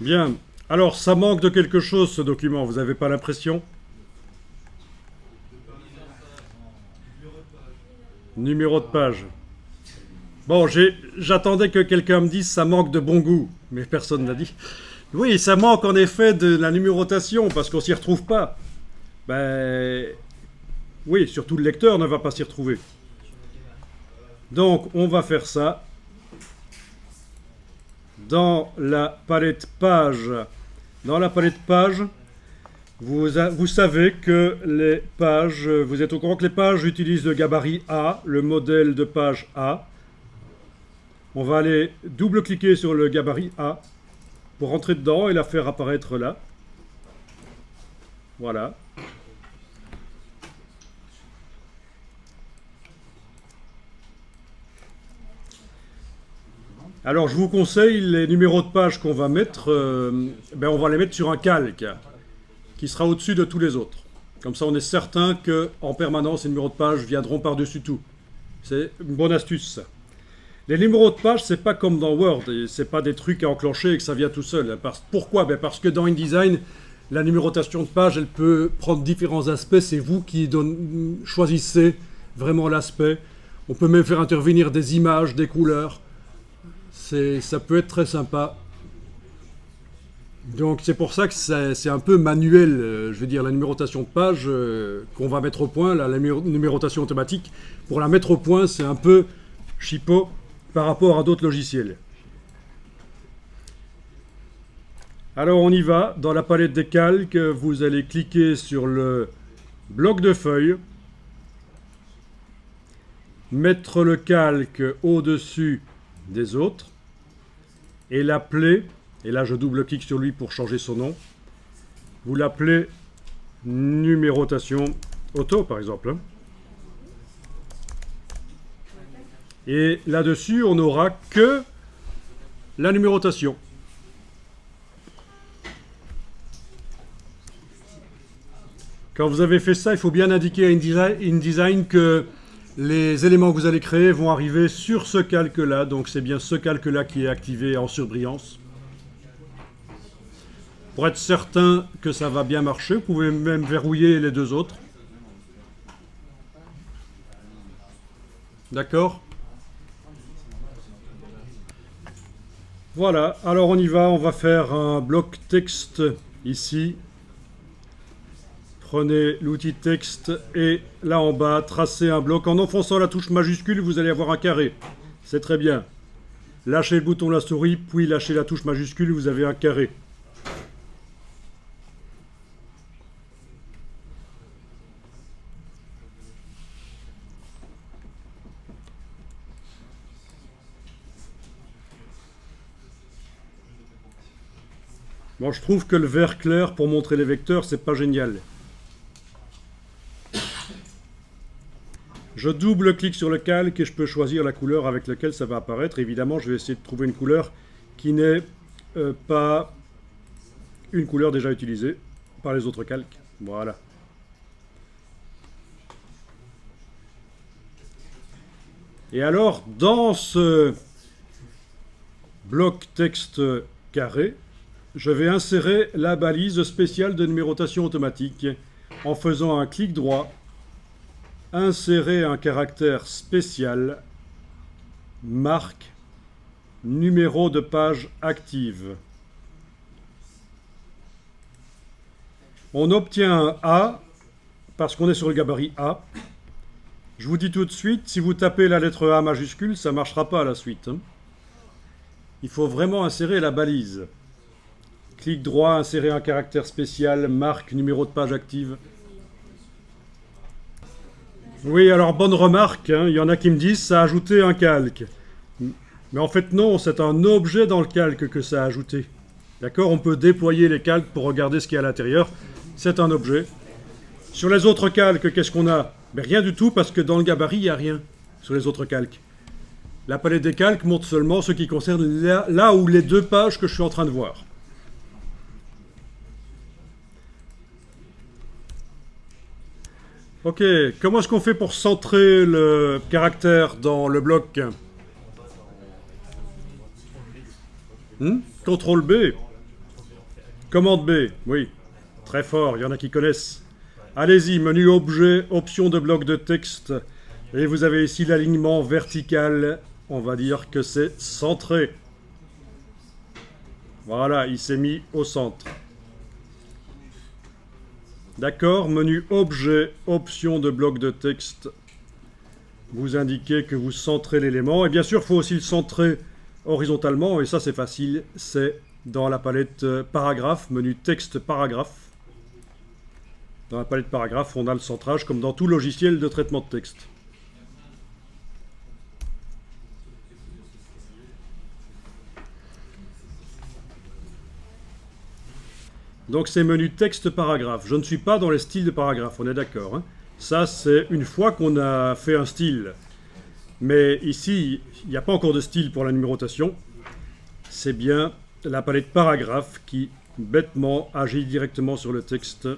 Bien. Alors, ça manque de quelque chose, ce document, vous n'avez pas l'impression? Numéro de page. Bon, j'attendais que quelqu'un me dise ça manque de bon goût, mais personne n'a dit. Oui, ça manque en effet de la numérotation, parce qu'on s'y retrouve pas. Ben, oui, surtout le lecteur ne va pas s'y retrouver. Donc, on va faire ça. Dans la palette page, vous savez que les pages, vous êtes au courant que les pages utilisent le gabarit A, le modèle de page A. On va aller double-cliquer sur le gabarit A pour rentrer dedans et la faire apparaître là. Voilà. Alors je vous conseille les numéros de page qu'on va mettre, on va les mettre sur un calque qui sera au-dessus de tous les autres. Comme ça on est certain qu'en permanence les numéros de page viendront par-dessus tout. C'est une bonne astuce ça. Les numéros de page, c'est pas comme dans Word, c'est pas des trucs à enclencher et que ça vient tout seul. Pourquoi? Parce que dans InDesign, la numérotation de page, elle peut prendre différents aspects, c'est vous qui choisissez vraiment l'aspect. On peut même faire intervenir des images, des couleurs. Ça peut être très sympa. Donc c'est pour ça que c'est un peu manuel, je veux dire, la numérotation de page qu'on va mettre au point, la numérotation automatique. Pour la mettre au point, c'est un peu chipot par rapport à d'autres logiciels. Alors on y va, dans la palette des calques, vous allez cliquer sur le bloc de feuilles, mettre le calque au-dessus des autres, et l'appeler, et là je double-clique sur lui pour changer son nom, vous l'appelez numérotation auto par exemple. Et là-dessus, on n'aura que la numérotation. Quand vous avez fait ça, il faut bien indiquer à InDesign que les éléments que vous allez créer vont arriver sur ce calque-là. Donc c'est bien ce calque-là qui est activé en surbrillance. Pour être certain que ça va bien marcher, vous pouvez même verrouiller les deux autres. D'accord ? Voilà, alors on y va, on va faire un bloc texte ici. Prenez l'outil texte et là en bas, tracez un bloc. En enfonçant la touche majuscule, vous allez avoir un carré. C'est très bien. Lâchez le bouton de la souris, puis lâchez la touche majuscule, vous avez un carré. Bon, je trouve que le vert clair pour montrer les vecteurs, c'est pas génial. Je double-clique sur le calque et je peux choisir la couleur avec laquelle ça va apparaître. Évidemment, je vais essayer de trouver une couleur qui n'est pas une couleur déjà utilisée par les autres calques. Voilà. Et alors, dans ce bloc texte carré, je vais insérer la balise spéciale de numérotation automatique en faisant un clic droit, insérer un caractère spécial, marque, numéro de page active. On obtient un A parce qu'on est sur le gabarit A. Je vous dis tout de suite, si vous tapez la lettre A majuscule, ça ne marchera pas à la suite. Il faut vraiment insérer la balise. Clic droit, insérer un caractère spécial, marque, numéro de page active. Oui, alors bonne remarque, hein, il y en a qui me disent ça a ajouté un calque. Mais en fait non, c'est un objet dans le calque que ça a ajouté. D'accord, on peut déployer les calques pour regarder ce qu'il y a à l'intérieur. C'est un objet. Sur les autres calques, qu'est-ce qu'on a? Mais rien du tout parce que dans le gabarit, il n'y a rien sur les autres calques. La palette des calques montre seulement ce qui concerne là où les deux pages que je suis en train de voir. Ok, comment est-ce qu'on fait pour centrer le caractère dans le bloc? CTRL B. Commande B, oui. Très fort, il y en a qui connaissent. Allez-y, menu objet, option de bloc de texte. Et vous avez ici l'alignement vertical. On va dire que c'est centré. Voilà, il s'est mis au centre. D'accord, menu objet, option de bloc de texte. Vous indiquez que vous centrez l'élément. Et bien sûr, il faut aussi le centrer horizontalement. Et ça, c'est facile. C'est dans la palette paragraphe, menu texte paragraphe. Dans la palette paragraphe, on a le centrage comme dans tout logiciel de traitement de texte. Donc c'est menu texte paragraphe. Je ne suis pas dans les styles de paragraphe, on est d'accord, hein. Ça, c'est une fois qu'on a fait un style. Mais ici, il n'y a pas encore de style pour la numérotation. C'est bien la palette paragraphe qui, bêtement, agit directement sur le texte